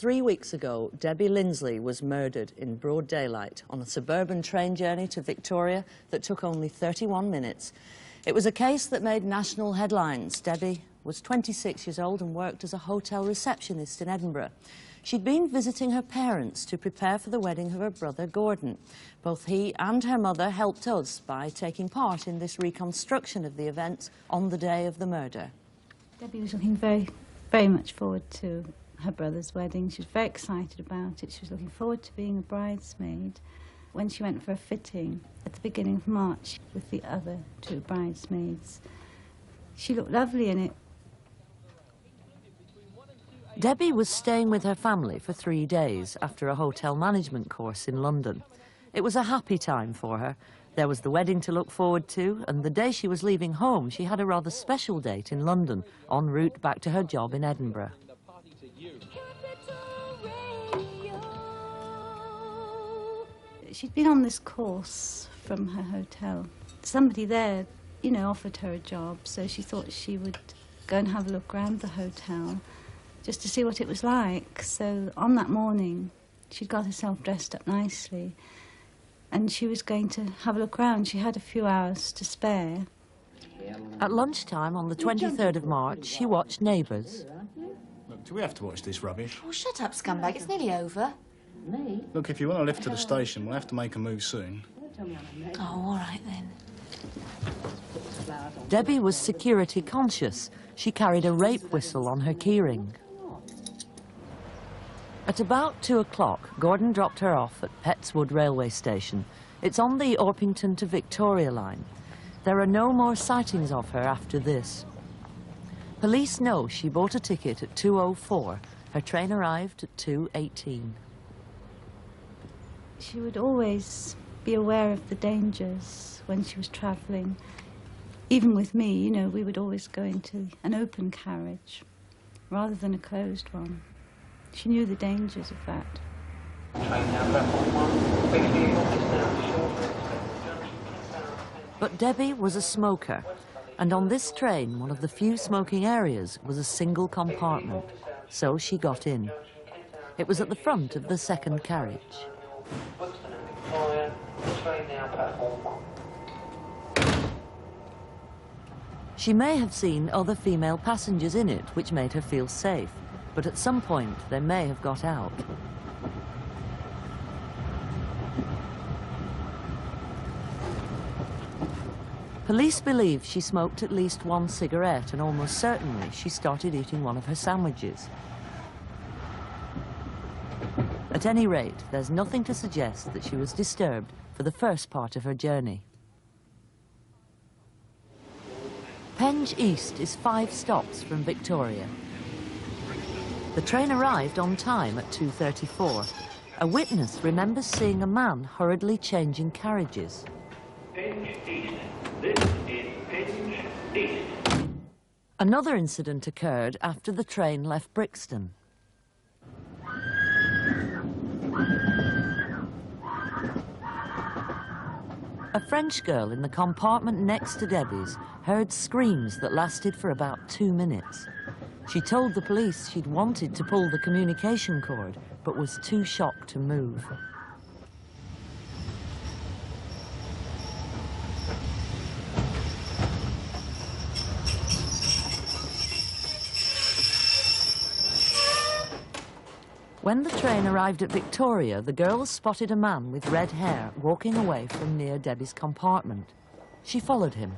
3 weeks ago, Debbie Lindsley was murdered in broad daylight on a suburban train journey to Victoria that took only 31 minutes. It was a case that made national headlines. Debbie was 26 years old and worked as a hotel receptionist in Edinburgh. She'd been visiting her parents to prepare for the wedding of her brother Gordon. Both he and her mother helped us by taking part in this reconstruction of the events on the day of the murder. Debbie was looking very much forward to her brother's wedding. She was very excited about it. She was looking forward to being a bridesmaid. When she went for a fitting at the beginning of March with the other two bridesmaids, she looked lovely in it. Debbie was staying with her family for 3 days after a hotel management course in London. It was a happy time for her. There was the wedding to look forward to, and the day she was leaving home, she had a rather special date in London, en route back to her job in Edinburgh. She'd been on this course from her hotel. Somebody there, you know, offered her a job, so she thought she would go and have a look around the hotel just to see what it was like. So on that morning, she'd got herself dressed up nicely, and she was going to have a look around. She had a few hours to spare. At lunchtime on the 23rd of March, she watched Neighbours. Look, do we have to watch this rubbish? Oh, shut up, scumbag. It's nearly over. Look, if you want to lift to the station, we'll have to make a move soon. Oh, all right, then. Debbie was security conscious. She carried a rape whistle on her keyring. At about 2 o'clock, Gordon dropped her off at Pettswood railway station. It's on the Orpington to Victoria line. There are no more sightings of her after this. Police know she bought a ticket at 2:04. Her train arrived at 2:18. She would always be aware of the dangers when she was travelling. Even with me, you know, we would always go into an open carriage rather than a closed one. She knew the dangers of that. But Debbie was a smoker, and on this train, one of the few smoking areas was a single compartment, so she got in. It was at the front of the second carriage. She may have seen other female passengers in it, which made her feel safe, but at some point they may have got out. Police believe she smoked at least one cigarette, and almost certainly she started eating one of her sandwiches. At any rate, there's nothing to suggest that she was disturbed for the first part of her journey. Penge East is 5 stops from Victoria. The train arrived on time at 2:34. A witness remembers seeing a man hurriedly changing carriages. Penge East. This is Penge East. Another incident occurred after the train left Brixton. A French girl in the compartment next to Debbie's heard screams that lasted for about 2 minutes. She told the police she'd wanted to pull the communication cord, but was too shocked to move. When the train arrived at Victoria, the girls spotted a man with red hair walking away from near Debbie's compartment. She followed him.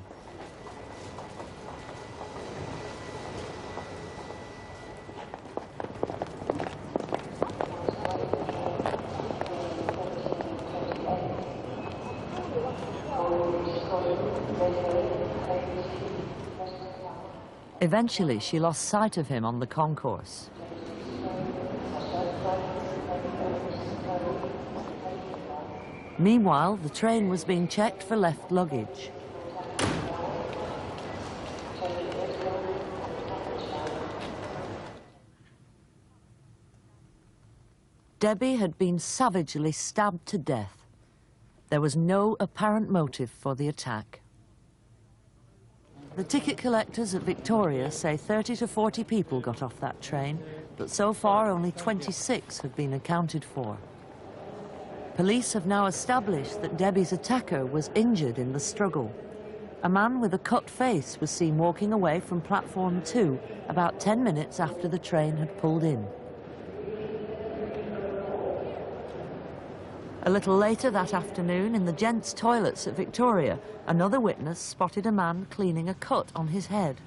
Eventually, she lost sight of him on the concourse. Meanwhile, the train was being checked for left luggage. Debbie had been savagely stabbed to death. There was no apparent motive for the attack. The ticket collectors at Victoria say 30 to 40 people got off that train. but so far only 26 have been accounted for. Police have now established that Debbie's attacker was injured in the struggle. A man with a cut face was seen walking away from platform 2 about 10 minutes after the train had pulled in. A little later that afternoon, in the gents' toilets at Victoria, another witness spotted a man cleaning a cut on his head.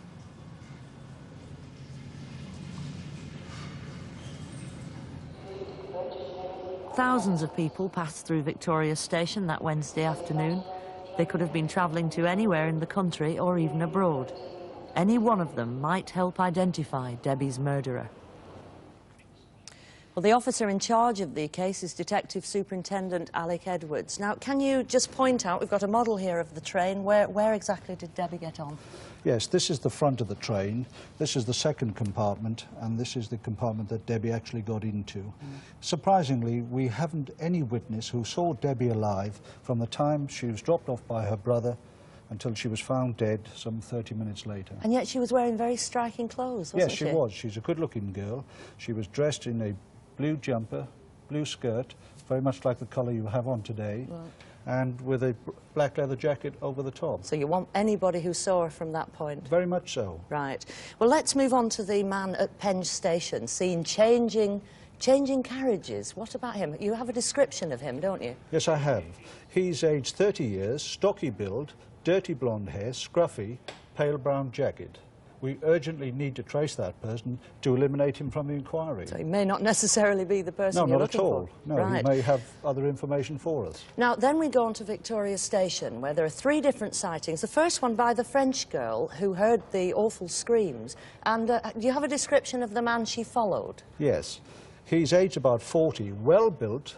Thousands of people passed through Victoria Station that Wednesday afternoon. They could have been travelling to anywhere in the country or even abroad. Any one of them might help identify Debbie's murderer. Well, the officer in charge of the case is Detective Superintendent Alec Edwards. Now, can you just point out, we've got a model here of the train, where exactly did Debbie get on? Yes, this is the front of the train, this is the second compartment, and this is the compartment that Debbie actually got into. Surprisingly, we haven't any witness who saw Debbie alive from the time she was dropped off by her brother until she was found dead some 30 minutes later. And yet she was wearing very striking clothes, wasn't she? Yes, she was. She's a good-looking girl. She was dressed in a blue jumper, blue skirt, very much like the colour you have on today, right, and with a black leather jacket over the top. So you want anybody who saw her from that point? Very much so. Right. Well, let's move on to the man at Penge Station, seen changing carriages. What about him? You have a description of him, don't you? Yes, I have. He's aged 30 years, stocky build, dirty blonde hair, scruffy, pale brown jacket. We urgently need to trace that person to eliminate him from the inquiry. So he may not necessarily be the person you're looking for. No, not at all. No, he may have other information for us. Now, then we go on to Victoria Station, where there are 3 different sightings. The first one by the French girl who heard the awful screams. And do you have a description of the man she followed? Yes. He's aged about 40, well-built,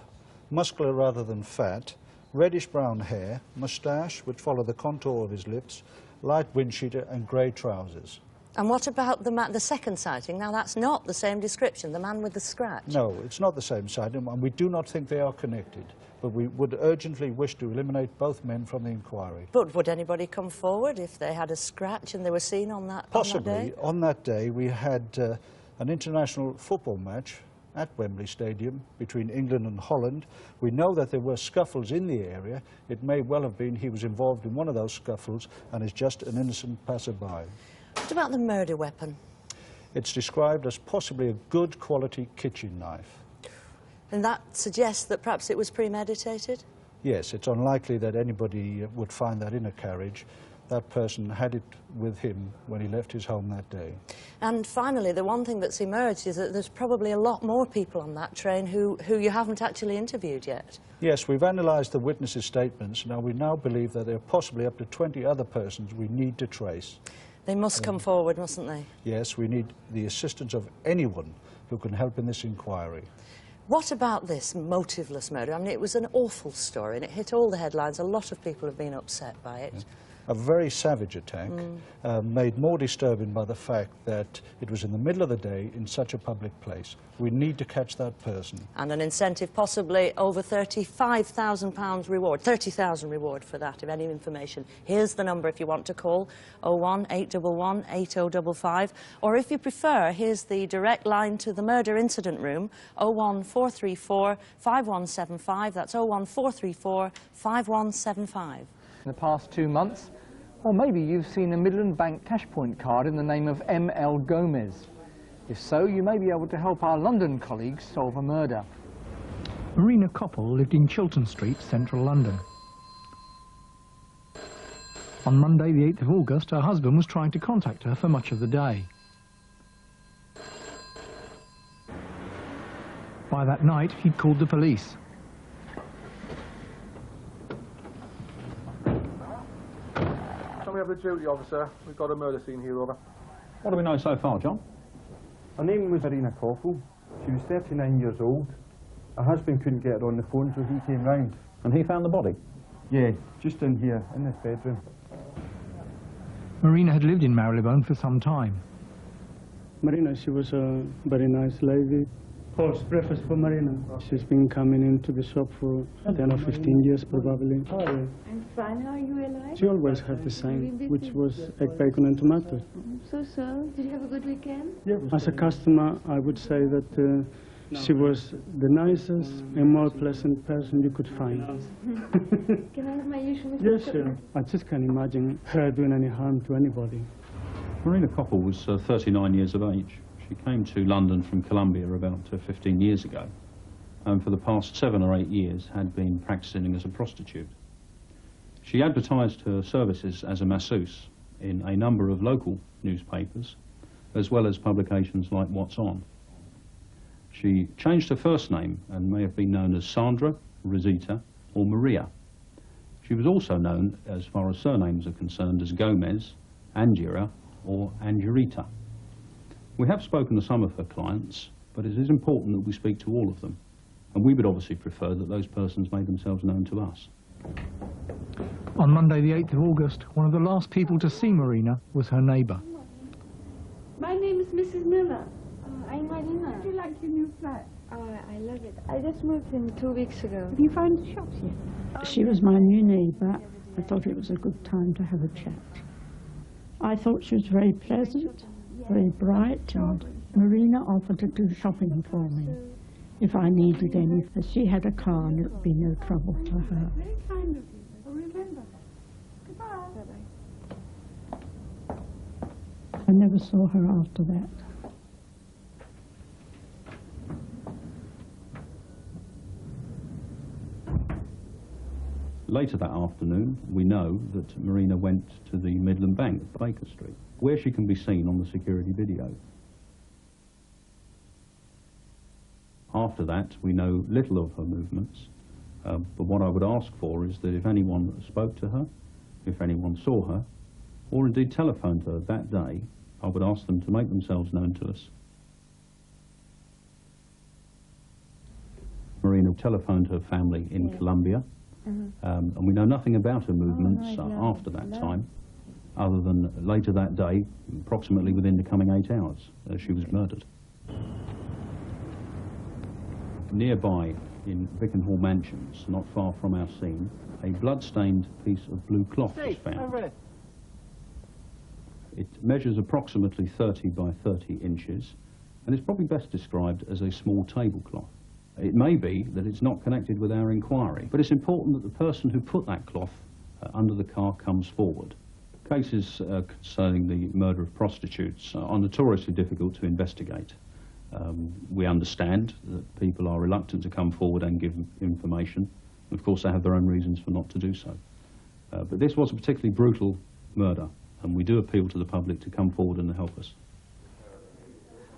muscular rather than fat, reddish-brown hair, moustache, which follow the contour of his lips, light windsheeter and grey trousers. And what about the second sighting? Now, that's not the same description, the man with the scratch. No, it's not the same sighting, and we do not think they are connected. But we would urgently wish to eliminate both men from the inquiry. But would anybody come forward if they had a scratch and they were seen on that, Possibly. On that day? On that day, we had an international football match at Wembley Stadium between England and Holland. We know that there were scuffles in the area. It may well have been he was involved in one of those scuffles and is just an innocent passerby. What about the murder weapon? It's described as possibly a good quality kitchen knife. And that suggests that perhaps it was premeditated? Yes, it's unlikely that anybody would find that in a carriage. That person had it with him when he left his home that day. And finally, the one thing that's emerged is that there's probably a lot more people on that train who you haven't actually interviewed yet. Yes, we've analysed the witnesses' statements. Now, we now believe that there are possibly up to 20 other persons we need to trace. They must come forward, mustn't they? Yes, we need the assistance of anyone who can help in this inquiry. What about this motiveless murder? I mean, it was an awful story and it hit all the headlines. A lot of people have been upset by it. Yeah. A very savage attack, made more disturbing by the fact that it was in the middle of the day in such a public place. We need to catch that person. And an incentive, possibly over £35,000 reward, 30,000 reward for that, of any information. Here's the number if you want to call, 01 811 8055. Or if you prefer, here's the direct line to the murder incident room, 01 434 5175. That's 01 434 5175. In the past 2 months, or maybe you've seen a Midland Bank Cashpoint card in the name of M.L. Gomez. If so, you may be able to help our London colleagues solve a murder. Marina Copple lived in Chiltern Street, central London. On Monday, the 8th of August, her husband was trying to contact her for much of the day. By that night, he'd called the police. We have a duty officer. We've got a murder scene here, over. What do we know so far, John? Her name was Marina Copple. She was 39 years old. Her husband couldn't get her on the phone, so he came round. And he found the body? Yeah, just in here, in this bedroom. Marina had lived in Marylebone for some time. Marina, she was a very nice lady False breakfast for Marina. She's been coming into the shop for 10 or 15 years probably. I'm fine. How are you, Eli? She always had the same, which was egg, bacon and tomatoes. So. Did you have a good weekend? Yeah. As a customer, I would say that she was the nicest and more pleasant person you could find. Can I have my usual? Yes, sure. I just can't imagine her doing any harm to anybody. Marina Copple was 39 years of age. She came to London from Columbia about 15 years ago, and for the past 7 or 8 years had been practicing as a prostitute. She advertised her services as a masseuse in a number of local newspapers, as well as publications like What's On. She changed her first name and may have been known as Sandra, Rosita, or Maria. She was also known, as far as surnames are concerned, as Gomez, Angira, or Angerita. We have spoken to some of her clients, but it is important that we speak to all of them. And we would obviously prefer that those persons made themselves known to us. On Monday the 8th of August, one of the last people to see Marina was her neighbour. My name is Mrs. Miller. I'm Marina. How do you like your new flat? I love it. I just moved in 2 weeks ago. Have you found the shops yet? She was my new neighbour. I thought it was a good time to have a chat. I thought she was very pleasant, very bright, and Marina offered to do shopping for me if I needed any. She had a car and it would be no trouble for her. Very kind of you. I'll remember. Goodbye. I never saw her after that. Later that afternoon, we know that Marina went to the Midland Bank at Baker Street, where she can be seen on the security video. After that, we know little of her movements, but what I would ask for is that if anyone spoke to her, if anyone saw her, or indeed telephoned her that day, I would ask them to make themselves known to us. Marina telephoned her family in Columbia, and we know nothing about her movements after that time, other than later that day, approximately within the coming 8 hours, she was murdered. Nearby, in Vauxhall Mansions, not far from our scene, a blood-stained piece of blue cloth was found. It measures approximately 30 by 30 inches, and is probably best described as a small tablecloth. It may be that it's not connected with our inquiry, but it's important that the person who put that cloth under the car comes forward. Cases concerning the murder of prostitutes are notoriously difficult to investigate. We understand that people are reluctant to come forward and give information. Of course, they have their own reasons for not to do so. But this was a particularly brutal murder, and we do appeal to the public to come forward and help us.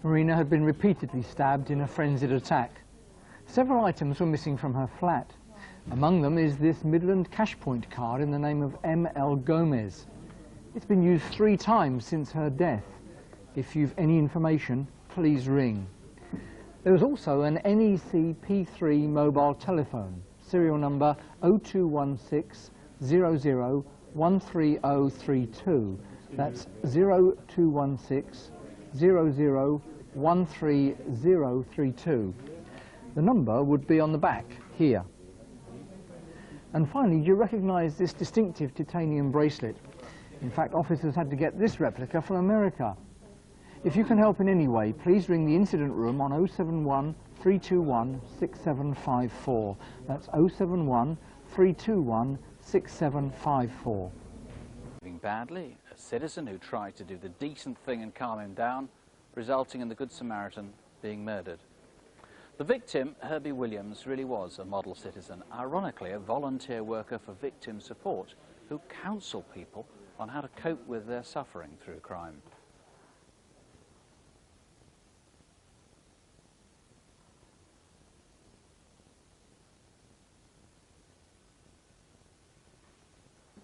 Marina had been repeatedly stabbed in a frenzied attack. Several items were missing from her flat. Among them is this Midland cash point card in the name of M.L. Gomez. It's been used 3 times since her death. If you've any information, please ring. There was also an NEC P3 mobile telephone, serial number 0216 00 13032. That's 0216 00 13032. The number would be on the back here. And finally, do you recognise this distinctive titanium bracelet? In fact, officers had to get this replica from America. If you can help in any way, please ring the incident room on 071 321 6754. That's 071 321 6754. Badly, a citizen who tried to do the decent thing and calm him down, resulting in the Good Samaritan being murdered. The victim, Herby Williams, really was a model citizen, ironically a volunteer worker for victim support who counsel people on how to cope with their suffering through crime.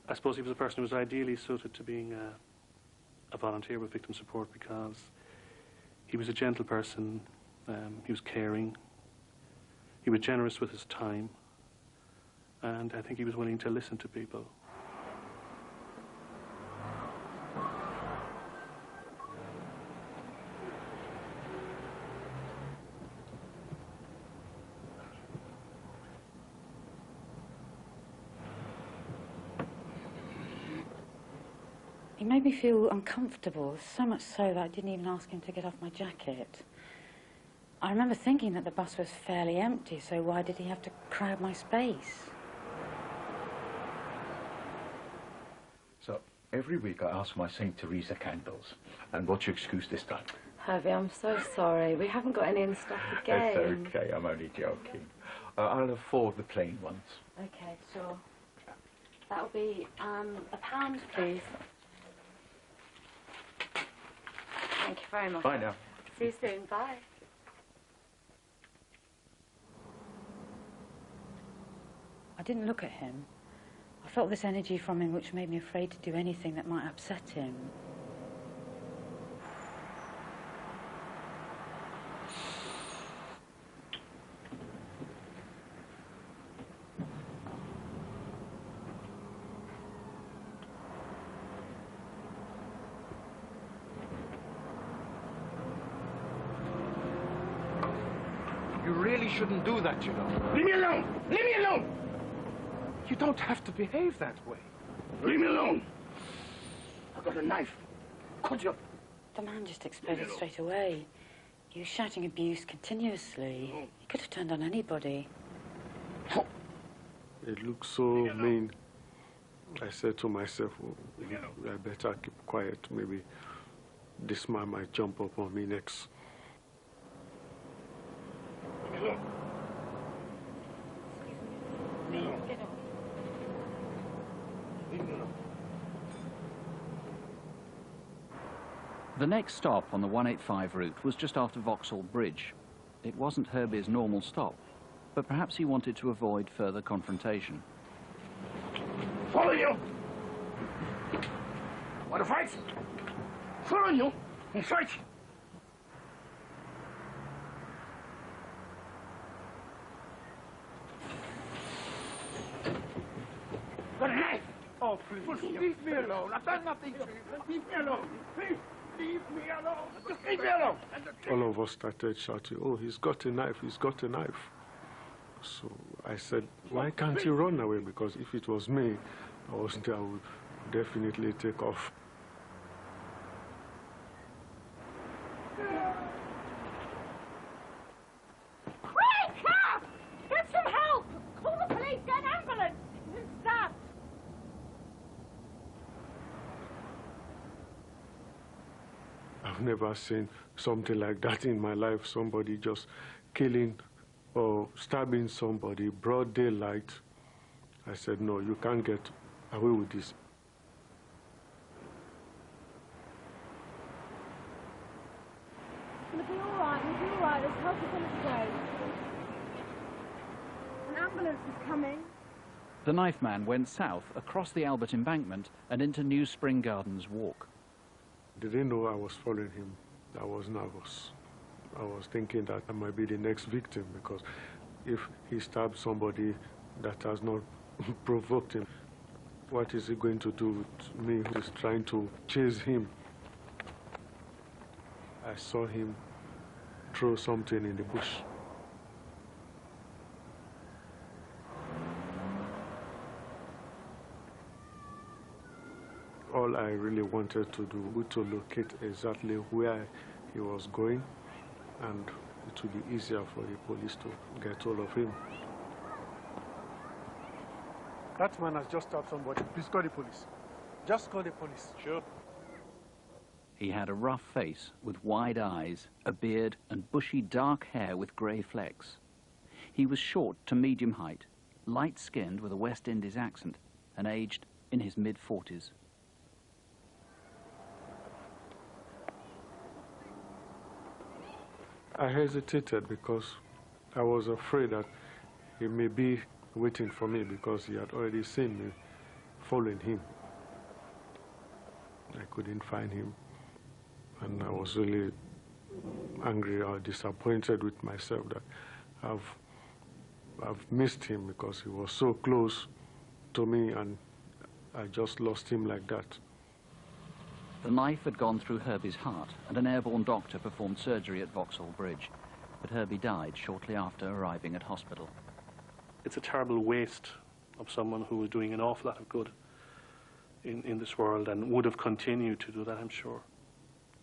I suppose he was a person who was ideally suited to being a volunteer with victim support because he was a gentle person, he was caring, he was generous with his time, and I think he was willing to listen to people. made me feel uncomfortable, so much so that I didn't even ask him to get off my jacket. I remember thinking that the bus was fairly empty, so why did he have to crowd my space? So, every week I ask my St. Teresa candles. And what's your excuse this time? Herbie, I'm so sorry. We haven't got any in stock again. That's okay, I'm only joking. I'll afford the plain ones. Okay, sure. That'll be £1, please. Thank you very much. Bye now. See you soon. Bye. I didn't look at him. I felt this energy from him which made me afraid to do anything that might upset him. You really shouldn't do that, you know. Leave me alone! Leave me alone! You don't have to behave that way. Leave me alone! I've got a knife. Cut you. The man just exploded straight away. He was shouting abuse continuously. He could have turned on anybody. It looked so mean. I said to myself, oh, I better keep quiet. Maybe this man might jump up on me next. The next stop on the 185 route was just after Vauxhall Bridge. It wasn't Herbie's normal stop, but perhaps he wanted to avoid further confrontation. Follow you! Want to fight? Follow you and fight! Got a knife! Oh, please, leave me alone. I've done nothing to you. Leave me alone! Please! Leave me alone! Just leave me alone! All of us started shouting, oh, he's got a knife, he's got a knife. So I said, why can't you run away? Because if it was me, I would definitely take off. Quick! Help! Get some help! Call the police, get an ambulance! It's stabbed! I've never seen something like that in my life, somebody just killing or stabbing somebody, broad daylight. I said, no, you can't get away with this. It'll be all right, it'll be all right. There's help is on its way. An ambulance is coming. The knife man went south across the Albert Embankment and into New Spring Gardens Walk. Didn't know I was following him. I was nervous. I was thinking that I might be the next victim because if he stabs somebody that has not provoked him, what is he going to do with me who is trying to chase him? I saw him throw something in the bush. All I really wanted to do was to locate exactly where he was going, and it would be easier for the police to get hold of him. That man has just stabbed somebody. Please call the police. Just call the police. Sure. He had a rough face with wide eyes, a beard and bushy dark hair with grey flecks. He was short to medium height, light-skinned with a West Indies accent, and aged in his mid-40s. I hesitated because I was afraid that he may be waiting for me because he had already seen me following him. I couldn't find him, and I was really angry or disappointed with myself that I've missed him because he was so close to me and I just lost him like that. The knife had gone through Herbie's heart, and an airborne doctor performed surgery at Vauxhall Bridge. But Herbie died shortly after arriving at hospital. It's a terrible waste of someone who was doing an awful lot of good. in this world and would have continued to do that, I'm sure.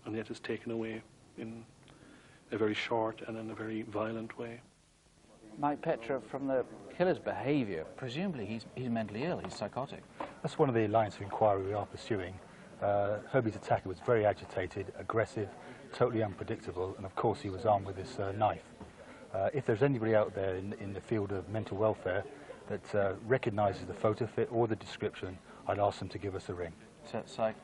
And yet it's taken away in a very short and in a very violent way. Mike, Petra, from the killer's behaviour, presumably he's mentally ill, he's psychotic. That's one of the lines of inquiry we are pursuing. Herbie's attacker was very agitated, aggressive, totally unpredictable, and of course he was armed with this knife. If there's anybody out there in the field of mental welfare that recognises the photo fit or the description, I'd ask them to give us a ring.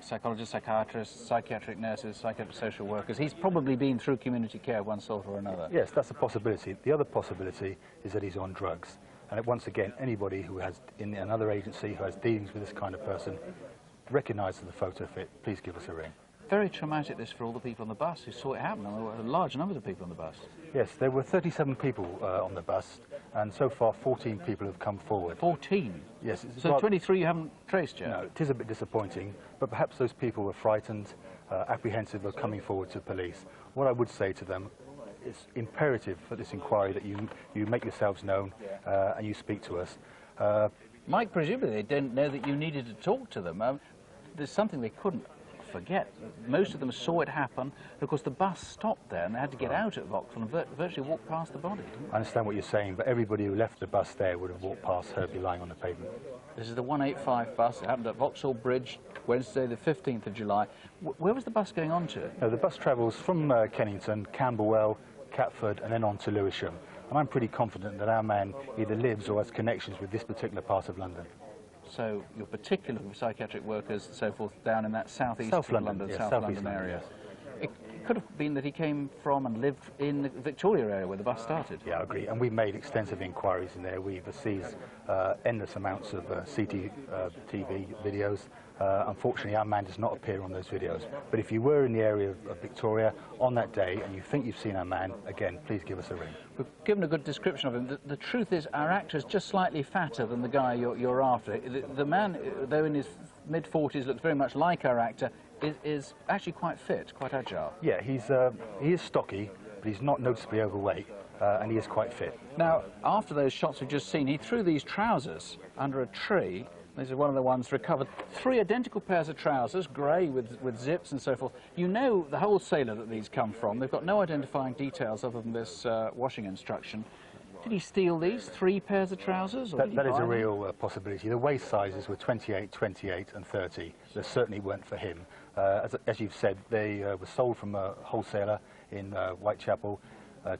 Psychologists, psychiatrists, psychiatric nurses, psychiatric social workers. He's probably been through community care of one sort or another. Yes, that's a possibility. The other possibility is that he's on drugs. And once again, anybody who has, in another agency, who has dealings with this kind of person, recognises the photo fit, please give us a ring. Very traumatic, this, for all the people on the bus who saw it happen. There were a large number of people on the bus. Yes, there were 37 people on the bus, and so far 14 people have come forward. 14? Yes. So 23 you haven't traced yet? No, it is a bit disappointing, but perhaps those people were frightened, apprehensive of coming forward to police. What I would say to them, it's imperative for this inquiry that you make yourselves known and you speak to us. Mike, presumably they didn't know that you needed to talk to them. There's something they couldn't forget. Most of them saw it happen. Of course, the bus stopped there and they had to get out at Vauxhall and virtually walk past the body. I understand what you're saying, but everybody who left the bus there would have walked past Herbie lying on the pavement. This is the 185 bus. It happened at Vauxhall Bridge, Wednesday the 15th of July. Where was the bus going on to? No, the bus travels from Kensington, Camberwell, Catford and then on to Lewisham. And I'm pretty confident that our man either lives or has connections with this particular part of London. So you're particularly with psychiatric workers and so forth down in that southeast South of London, yes, South London area. It could have been that he came from and lived in the Victoria area where the bus started. Yeah, I agree. And we've made extensive inquiries in there. We've seized endless amounts of TV videos. Unfortunately, our man does not appear on those videos. But if you were in the area of Victoria on that day and you think you've seen our man, again, please give us a ring. We've given a good description of him. The truth is, our actor is just slightly fatter than the guy you're after. The man, though in his mid-40s, looks very much like our actor, is actually quite fit, quite agile. Yeah, he is stocky, but he's not noticeably overweight, and he is quite fit. Now, after those shots we've just seen, he threw these trousers under a tree. This is one of the ones recovered. 3 identical pairs of trousers, grey with zips and so forth. You know the wholesaler that these come from. They've got no identifying details other than this washing instruction. Did he steal these 3 pairs of trousers? Or that is a real possibility. The waist sizes were 28, 28 and 30. They certainly weren't for him. As you've said, they were sold from a wholesaler in Whitechapel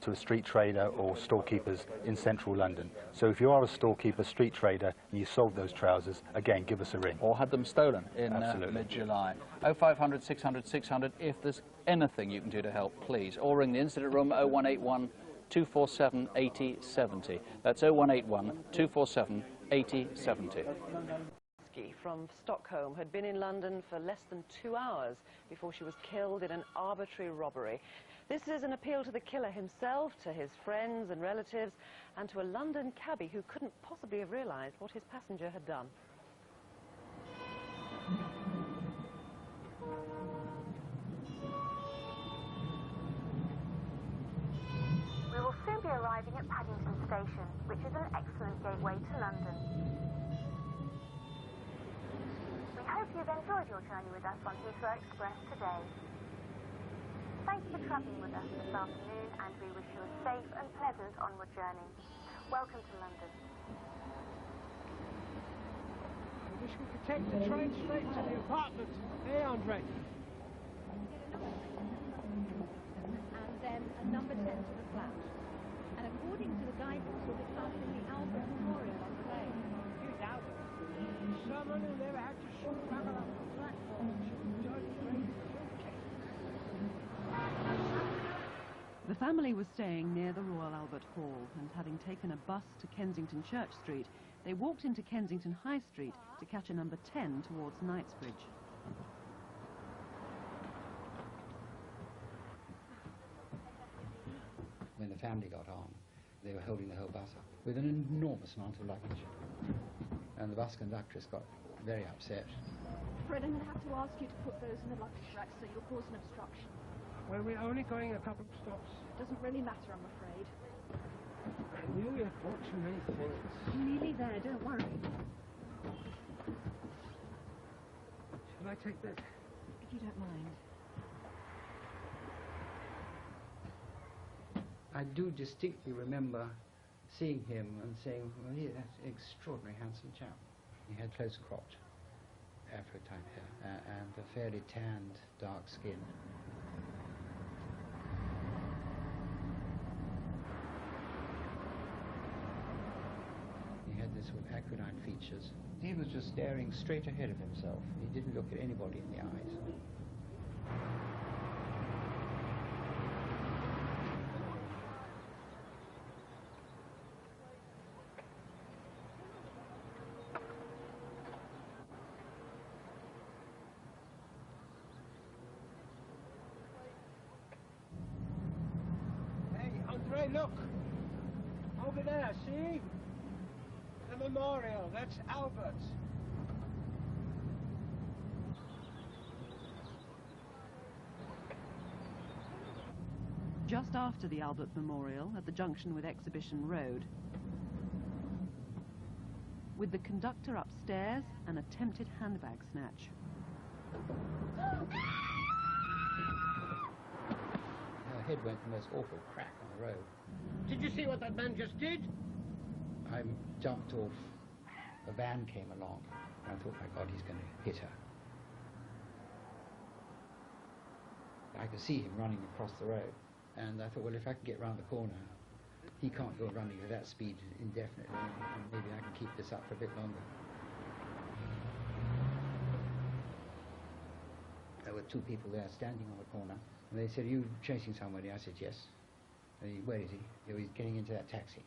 to a street trader or storekeepers in central London. So if you are a storekeeper, street trader, and you sold those trousers, again, give us a ring. Or had them stolen in mid-July. 0500 600 600 if there's anything you can do to help, please. Or ring the incident room 0181 247 8070. That's 0181 247 8070. From Stockholm had been in London for less than 2 hours before she was killed in an arbitrary robbery. This is an appeal to the killer himself, to his friends and relatives, and to a London cabbie who couldn't possibly have realised what his passenger had done. We will soon be arriving at Paddington Station, which is an excellent gateway to London. We hope you've enjoyed your journey with us on Heathrow Express today. Thanks for travelling with us this afternoon, and we wish you a safe and pleasant onward journey. Welcome to London. I wish we could take the train straight to the apartment. Hey, Andre. And then a number 10 to the flat. And according to the guidance, you'll be passing the Albert Memorial on the way. Who's Albert? Someone who never had to shoot back on the platform. The family was staying near the Royal Albert Hall, and having taken a bus to Kensington Church Street, they walked into Kensington High Street to catch a number 10 towards Knightsbridge. When the family got on, they were holding the whole bus up with an enormous amount of luggage. And the bus conductress got very upset. Fred, I'm going to have to ask you to put those in the luggage rack so you'll cause an obstruction. Well, we're only going a couple of stops. Doesn't really matter, I'm afraid. I knew you bought too many things. I'm nearly there, don't worry. I take this? If you don't mind. I do distinctly remember seeing him and saying, well, yeah, that's an extraordinary handsome chap. He had close-cropped Afro-type hair and a fairly tanned, dark skin. He had this sort of aquiline features. He was just staring straight ahead of himself. He didn't look at anybody in the eyes. Look! Over there, see? The memorial, that's Albert's. Just after the Albert Memorial, at the junction with Exhibition Road, with the conductor upstairs, an attempted handbag snatch. Her head went the most awful crack on the road. Did you see what that man just did? I jumped off. A van came along, and I thought, my God, he's going to hit her. I could see him running across the road, and I thought, well, if I can get round the corner, he can't go running at that speed indefinitely, and maybe I can keep this up for a bit longer. There were two people there standing on the corner, and they said, are you chasing somebody? I said, yes. Where is he? Oh, he's getting into that taxi.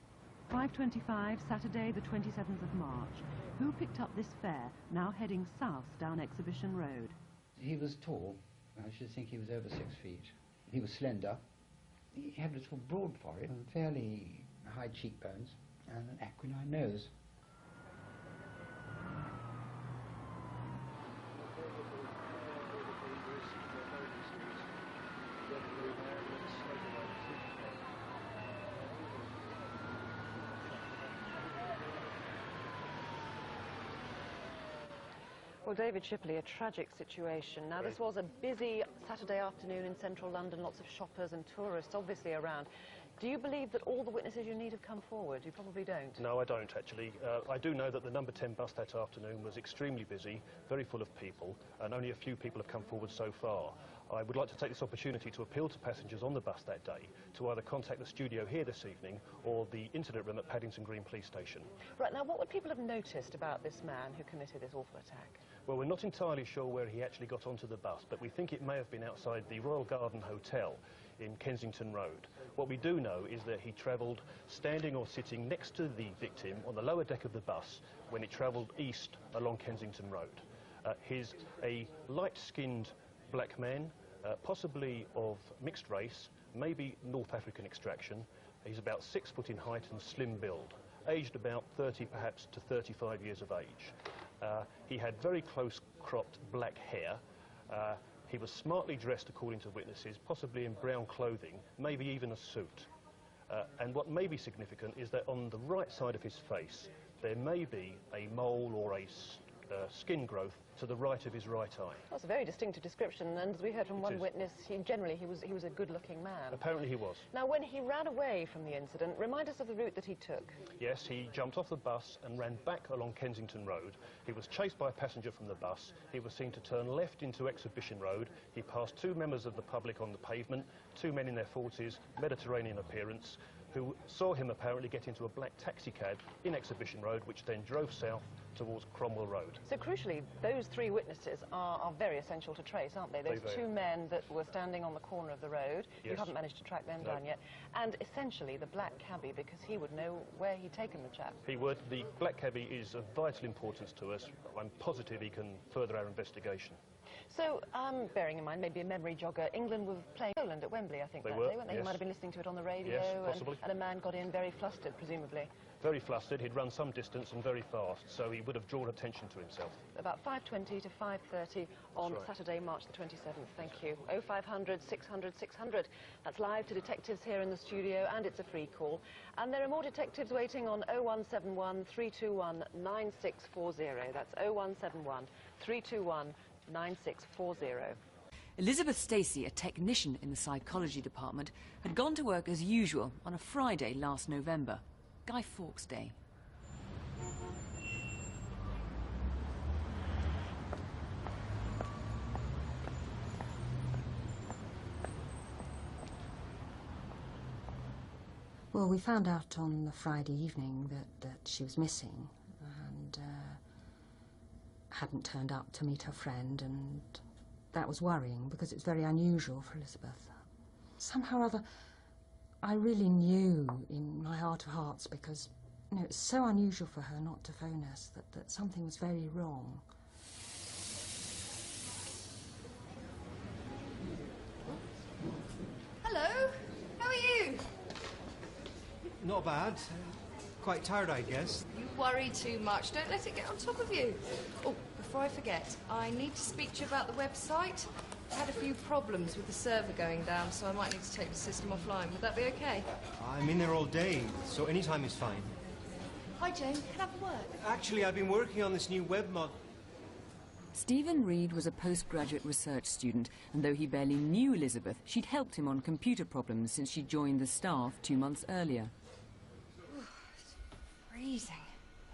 5:25, Saturday the 27th of March. Who picked up this fare, now heading south down Exhibition Road? He was tall. I should think he was over 6 feet. He was slender. He had a little broad forehead and fairly high cheekbones and an aquiline nose. Well, David Chipley, a tragic situation. Now, this was a busy Saturday afternoon in central London, lots of shoppers and tourists obviously around. Do you believe that all the witnesses you need have come forward? You probably don't. No, I don't, actually. I do know that the number 10 bus that afternoon was extremely busy, very full of people, and only a few people have come forward so far. I would like to take this opportunity to appeal to passengers on the bus that day to either contact the studio here this evening or the incident room at Paddington Green Police Station. Right, now, what would people have noticed about this man who committed this awful attack? Well, we're not entirely sure where he actually got onto the bus, but we think it may have been outside the Royal Garden Hotel in Kensington Road. What we do know is that he travelled standing or sitting next to the victim on the lower deck of the bus when it travelled east along Kensington Road. He's a light-skinned black man, possibly of mixed race, maybe North African extraction. He's about 6 foot in height and slim build, aged about 30 perhaps to 35 years of age. He had very close-cropped black hair. He was smartly dressed, according to witnesses, possibly in brown clothing, maybe even a suit. And what may be significant is that on the right side of his face, there may be a mole or a skin growth to the right of his right eye. That's a very distinctive description, and as we heard from one witness, he was a good-looking man. Apparently he was. Now, when he ran away from the incident, remind us of the route that he took. Yes, he jumped off the bus and ran back along Kensington Road. He was chased by a passenger from the bus. He was seen to turn left into Exhibition Road. He passed two members of the public on the pavement, two men in their 40s, Mediterranean appearance, who saw him apparently get into a black taxicab in Exhibition Road, which then drove south towards Cromwell Road. So crucially, those three witnesses are very essential to trace, aren't they? Those two men that were standing on the corner of the road. Yes. You haven't managed to track them down yet. And essentially the black cabbie, because he would know where he'd taken the chap. He would. The black cabbie is of vital importance to us. I'm positive he can further our investigation. So, bearing in mind, maybe a memory jogger, England were playing Poland at Wembley, I think, that day, weren't they? Yes. You might have been listening to it on the radio. Yes, possibly. And a man got in very flustered, presumably. Very flustered. He'd run some distance and very fast, so he would have drawn attention to himself. About 5:20 to 5:30 on Saturday, March the 27th. Thank you. 0500 600 600. That's live to detectives here in the studio, and it's a free call. And there are more detectives waiting on 0171 321 9640. That's 0171 321 9640. Elizabeth Stacy, a technician in the psychology department, had gone to work as usual on a Friday last November, Guy Fawkes Day. Well, we found out on the Friday evening that she was missing and hadn't turned up to meet her friend, and that was worrying because it's very unusual for Elizabeth. Somehow or other, I really knew in my heart of hearts, because, you know, it's so unusual for her not to phone us, that something was very wrong. Hello, how are you? Not bad. Quite tired, I guess. You worry too much. Don't let it get on top of you. Oh, before I forget, I need to speak to you about the website. I had a few problems with the server going down, so I might need to take the system offline. Would that be okay? I'm in there all day, so any time is fine. Hi, Jane. Can I have a word? Actually, I've been working on this new web mod. Stephen Reed was a postgraduate research student, and though he barely knew Elizabeth, she'd helped him on computer problems since she joined the staff 2 months earlier. Freezing.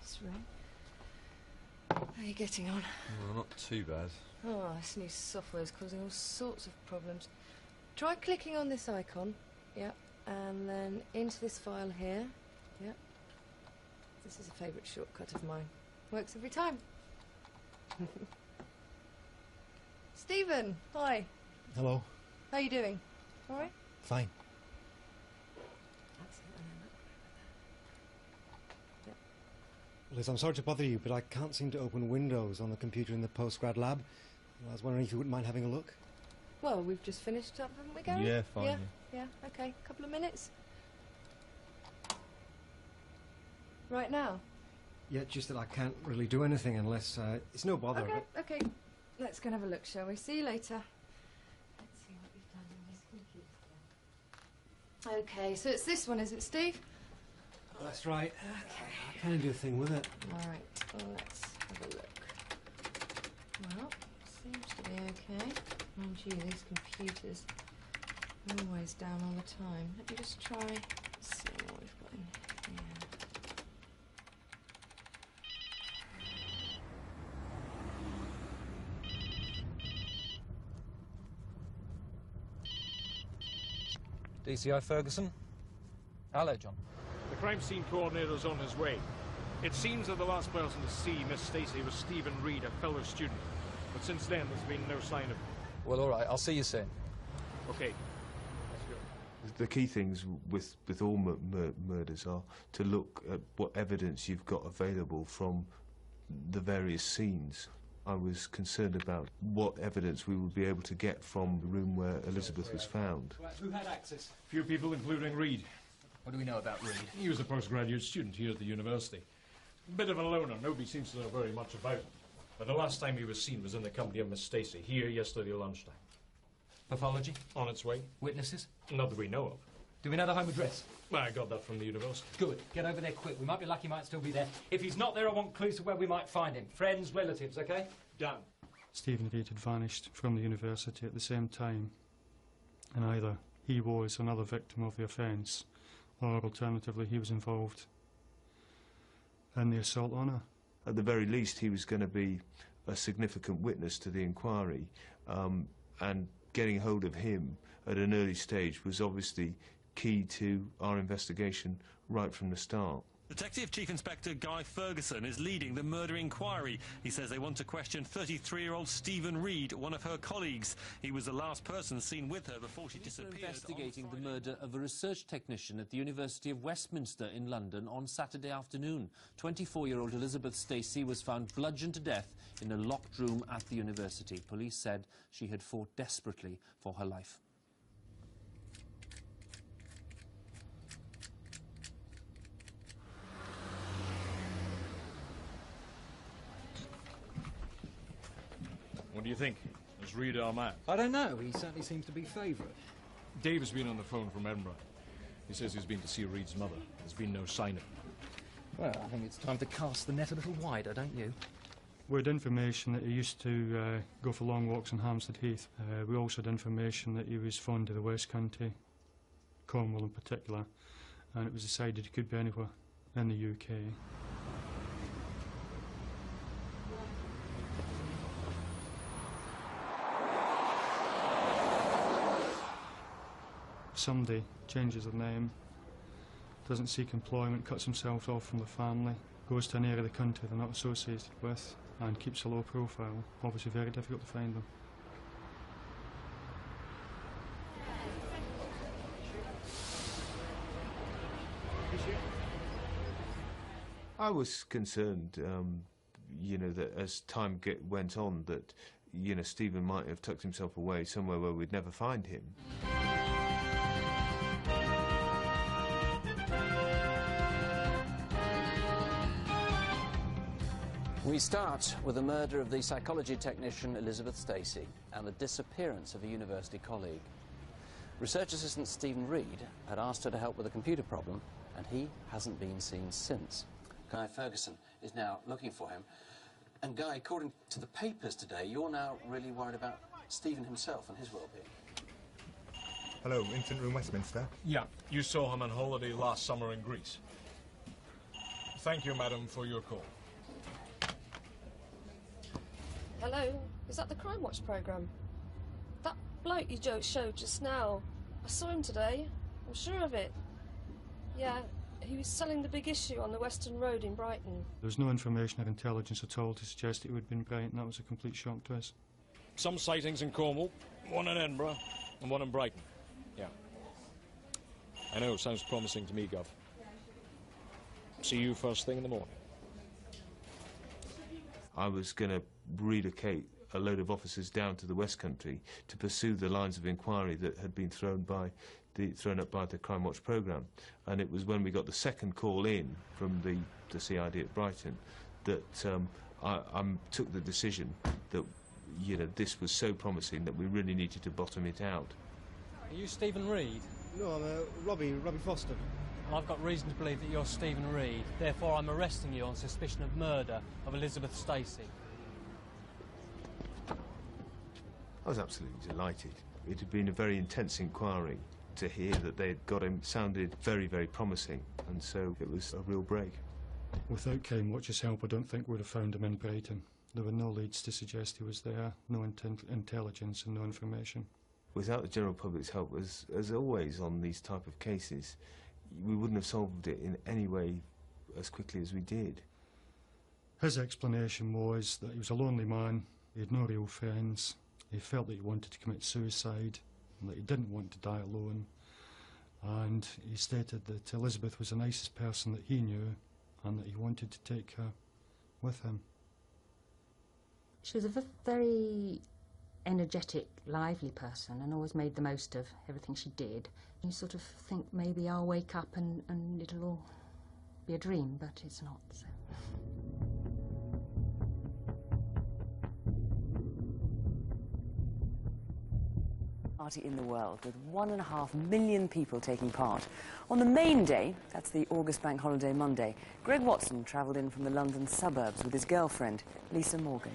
This room. How are you getting on? Well, not too bad. Oh, this new software is causing all sorts of problems. Try clicking on this icon. Yep. And then into this file here. Yep. This is a favourite shortcut of mine. Works every time. Stephen, hi. Hello. How you doing? All right? Fine. Liz, I'm sorry to bother you, but I can't seem to open Windows on the computer in the postgrad lab. I was wondering if you wouldn't mind having a look. Well, we've just finished up, haven't we, Gary? Yeah, fine. Yeah, okay. Couple of minutes. Right now? Yeah, just that I can't really do anything unless... it's no bother. Okay, but... okay. Let's go and have a look, shall we? See you later. Let's see what we've done on this computer. Okay, so it's this one, is it, Steve? That's right. Okay. I can't do a thing with it. All right, let's have a look. Well, seems to be okay. Mind you, these computers are always down all the time. Let me just try. Let's see what we've got in here. DCI Ferguson. Hello, John. The crime scene coordinator's on his way. It seems that the last person to see Miss Stacy was Stephen Reed, a fellow student. But since then, there's been no sign of him. Well, all right. I'll see you soon. Okay. Let's go. The key things with all murders are to look at what evidence you've got available from the various scenes. I was concerned about what evidence we would be able to get from the room where Elizabeth was found. Right, who had access? Few people, including Reed. What do we know about Reed? He was a postgraduate student here at the university. A bit of a loner. Nobody seems to know very much about him. But the last time he was seen was in the company of Miss Stacy, here yesterday lunchtime. Pathology? On its way. Witnesses? Not that we know of. Do we know the home address? Well, I got that from the university. Good. Get over there quick. We might be lucky he might still be there. If he's not there, I want clues to where we might find him. Friends, relatives, OK? Done. Stephen Reed had vanished from the university at the same time, and either he was another victim of the offence, or alternatively he was involved in the assault on her. At the very least, he was going to be a significant witness to the inquiry, and getting hold of him at an early stage was obviously key to our investigation right from the start. Detective Chief Inspector Guy Ferguson is leading the murder inquiry. He says they want to question 33-year-old Stephen Reed, one of her colleagues. He was the last person seen with her before she disappeared. Investigating the murder of a research technician at the University of Westminster in London on Saturday afternoon. 24-year-old Elizabeth Stacy was found bludgeoned to death in a locked room at the university. Police said she had fought desperately for her life. What do you think? Is Reed our man? I don't know. He certainly seems to be favourite. Dave has been on the phone from Edinburgh. He says he's been to see Reed's mother. There's been no sign of him. Well, I think it's time to cast the net a little wider, don't you? We had information that he used to go for long walks on Hampstead Heath. We also had information that he was fond of the West Country, Cornwall in particular, and it was decided he could be anywhere in the UK. Somebody changes their name, doesn't seek employment, cuts himself off from the family, goes to an area of the country they're not associated with, and keeps a low profile. Obviously very difficult to find them. I was concerned, you know, that as time went on, that, you know, Stephen might have tucked himself away somewhere where we'd never find him. We start with the murder of the psychology technician Elizabeth Stacy and the disappearance of a university colleague. Research assistant Stephen Reed had asked her to help with a computer problem, and he hasn't been seen since. Guy Ferguson is now looking for him. And Guy, according to the papers today, you're now really worried about Stephen himself and his well-being. Hello, Infant Room Westminster. Yeah, you saw him on holiday last summer in Greece. Thank you, madam, for your call. Hello, is that the Crimewatch programme? That bloke you showed just now, I saw him today, I'm sure of it. Yeah, he was selling the big issue on the Western Road in Brighton. There was no information or intelligence at all to suggest it would have been Brighton. That was a complete shock to us. Some sightings in Cornwall, one in Edinburgh, and one in Brighton. Yeah. I know, sounds promising to me, Gov. See you first thing in the morning. I was going to relocate a load of officers down to the West Country to pursue the lines of inquiry that had been thrown up by the Crimewatch programme. And it was when we got the second call in from the CID at Brighton that I took the decision that, you know, this was so promising that we really needed to bottom it out. Are you Stephen Reed? No, I'm Robbie Foster. And I've got reason to believe that you're Stephen Reed. Therefore, I'm arresting you on suspicion of murder of Elizabeth Stacy. I was absolutely delighted. It had been a very intense inquiry. To hear that they had got him sounded very, very promising, and so it was a real break. Without Crimewatch's help, I don't think we'd have found him in Brighton. There were no leads to suggest he was there, no intelligence and no information. Without the general public's help, as always on these type of cases, we wouldn't have solved it in any way as quickly as we did. His explanation was that he was a lonely man, he had no real friends, he felt that he wanted to commit suicide, and that he didn't want to die alone, and he stated that Elizabeth was the nicest person that he knew and that he wanted to take her with him. She was a very energetic, lively person and always made the most of everything she did. You sort of think maybe I'll wake up and it'll all be a dream, but it's not, so. Party in the world, with 1.5 million people taking part. On the main day, that's the August Bank Holiday Monday, Greg Watson travelled in from the London suburbs with his girlfriend, Lisa Morgan.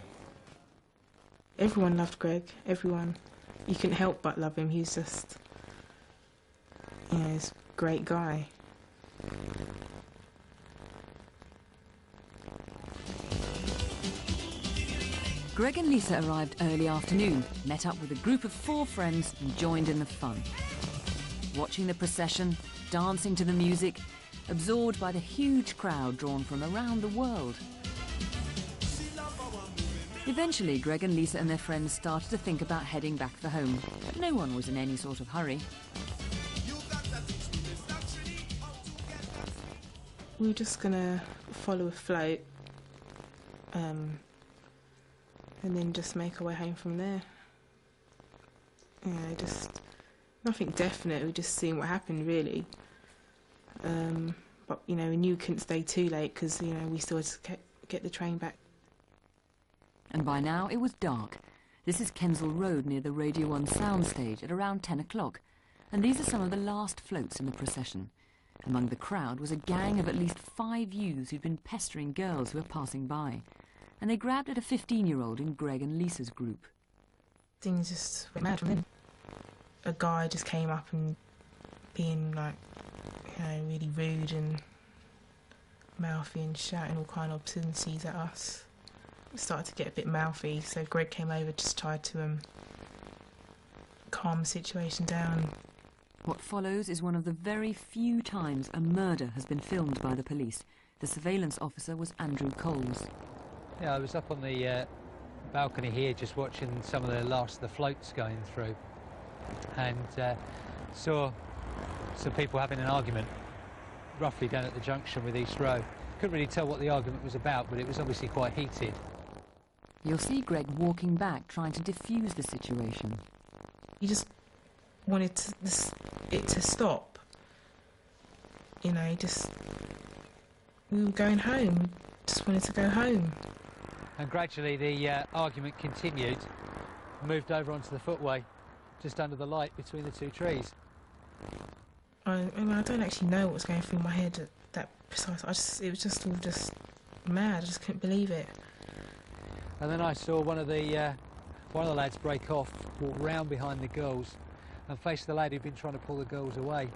Everyone loved Greg, everyone. You couldn't help but love him. He's just, you know, he's a great guy. Greg and Lisa arrived early afternoon, met up with a group of 4 friends and joined in the fun. Watching the procession, dancing to the music, absorbed by the huge crowd drawn from around the world. Eventually, Greg and Lisa and their friends started to think about heading back for home, but no one was in any sort of hurry. We were just gonna follow a float, and then just make our way home from there. You know, just nothing definite. We just seeing what happened, really. But you know, we knew we couldn't stay too late because you know we still had to get the train back. And by now it was dark. This is Kensal Road near the Radio 1 soundstage at around 10 o'clock. And these are some of the last floats in the procession. Among the crowd was a gang of at least 5 youths who'd been pestering girls who were passing by. and they grabbed at a 15-year-old in Greg and Lisa's group. Things just went mad from then. A guy just came up and being like, you know, really rude and mouthy and shouting all kind of obscenities at us. It started to get a bit mouthy, so Greg came over, just tried to calm the situation down. What follows is one of the very few times a murder has been filmed by the police. The surveillance officer was Andrew Coles. Yeah, I was up on the balcony here just watching some of the last of the floats going through, and saw some people having an argument roughly down at the junction with East Row. Couldn't really tell what the argument was about, but it was obviously quite heated. You'll see Greg walking back, trying to defuse the situation. He just wanted it to stop. You know, we were going home, just wanted to go home. And gradually the argument continued, moved over onto the footway, just under the light between the two trees. I don't actually know what was going through my head at that precise. It was just all just mad. I just couldn't believe it. And then I saw one of the lads break off, walk round behind the girls, and face the lad who'd been trying to pull the girls away.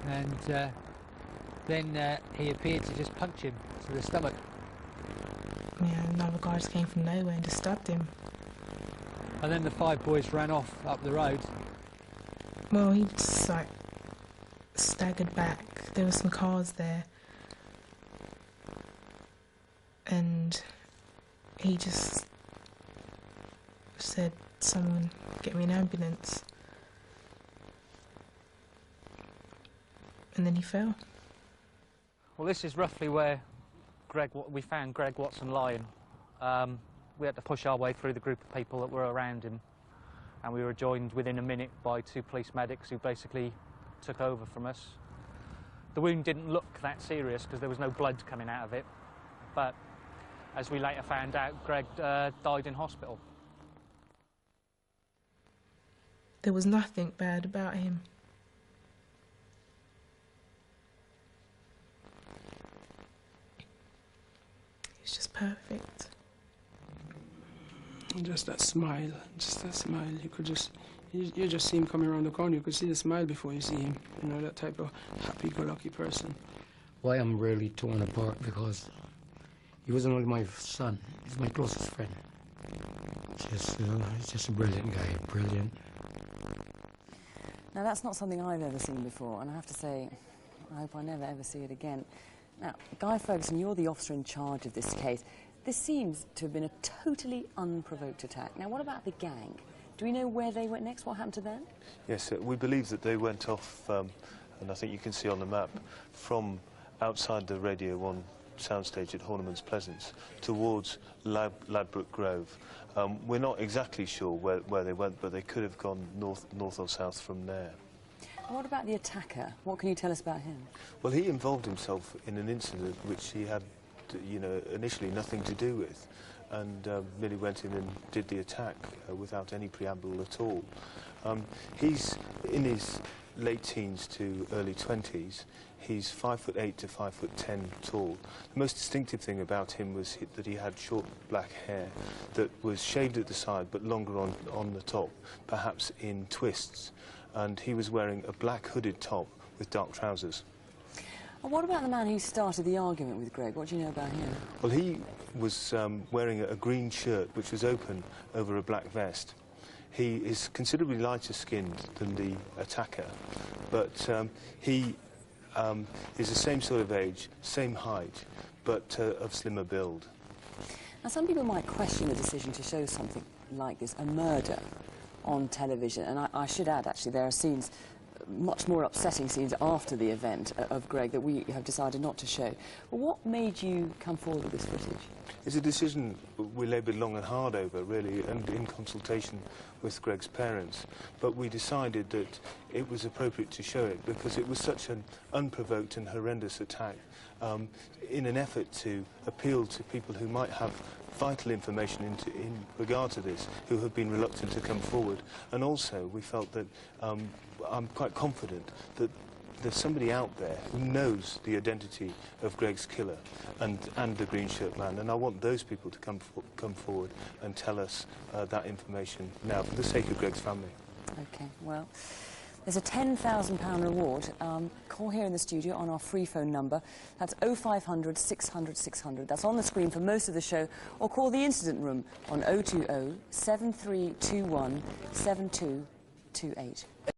And then he appeared to just punch him to the stomach. Yeah, another guy just came from nowhere and just stabbed him. And then the 5 boys ran off up the road. Well, he just like staggered back. There were some cars there, and he just said, "Someone get me an ambulance." And then he fell. Well, this is roughly where we found Greg Watson lying. We had to push our way through the group of people that were around him, and we were joined within a minute by 2 police medics who basically took over from us. The wound didn't look that serious because there was no blood coming out of it, but as we later found out, Greg died in hospital. There was nothing bad about him. He was just perfect. Just that smile, you could you just see him coming around the corner, you could see the smile before you see him, you know, that type of happy-go-lucky person. Why I'm really torn apart, because he wasn't only my son, he's my closest friend. He's just a brilliant guy, brilliant. Now, that's not something I've ever seen before, and I have to say, I hope I never ever see it again. Now, Guy Ferguson, you're the officer in charge of this case. This seems to have been a totally unprovoked attack. Now, what about the gang? Do we know where they went next? What happened to them? Yes, we believe that they went off, and I think you can see on the map, from outside the Radio 1 soundstage at Horniman's Pleasance towards Ladbroke Grove. We're not exactly sure where they went, but they could have gone north or south from there. And what about the attacker? What can you tell us about him? Well, he involved himself in an incident which he had, you know, initially nothing to do with, and merely went in and did the attack without any preamble at all. He's in his late teens to early 20s. He's 5'8" to 5'10" tall. The most distinctive thing about him was that he had short black hair that was shaved at the side but longer on the top, perhaps in twists. And he was wearing a black hooded top with dark trousers. And what about the man who started the argument with Greg? What do you know about him? Well, he was wearing a green shirt which was open over a black vest. He is considerably lighter skinned than the attacker, but he is the same sort of age, same height, but of slimmer build. Now, some people might question the decision to show something like this, a murder, on television. And I should add, actually, there are scenes, much more upsetting scenes after the event of Greg that we have decided not to show. But what made you come forward with this footage? It's a decision we laboured long and hard over, really, and in consultation with Greg's parents. But we decided that it was appropriate to show it because it was such an unprovoked and horrendous attack, in an effort to appeal to people who might have vital information in regard to this, who have been reluctant to come forward. And also, we felt that I'm quite confident that there's somebody out there who knows the identity of Greg's killer and the green shirt man, and I want those people to come forward and tell us that information now for the sake of Greg's family. OK, well, there's a £10,000 reward. Call here in the studio on our free phone number. That's 0500 600 600. That's on the screen for most of the show. Or call the incident room on 020 7321 7228.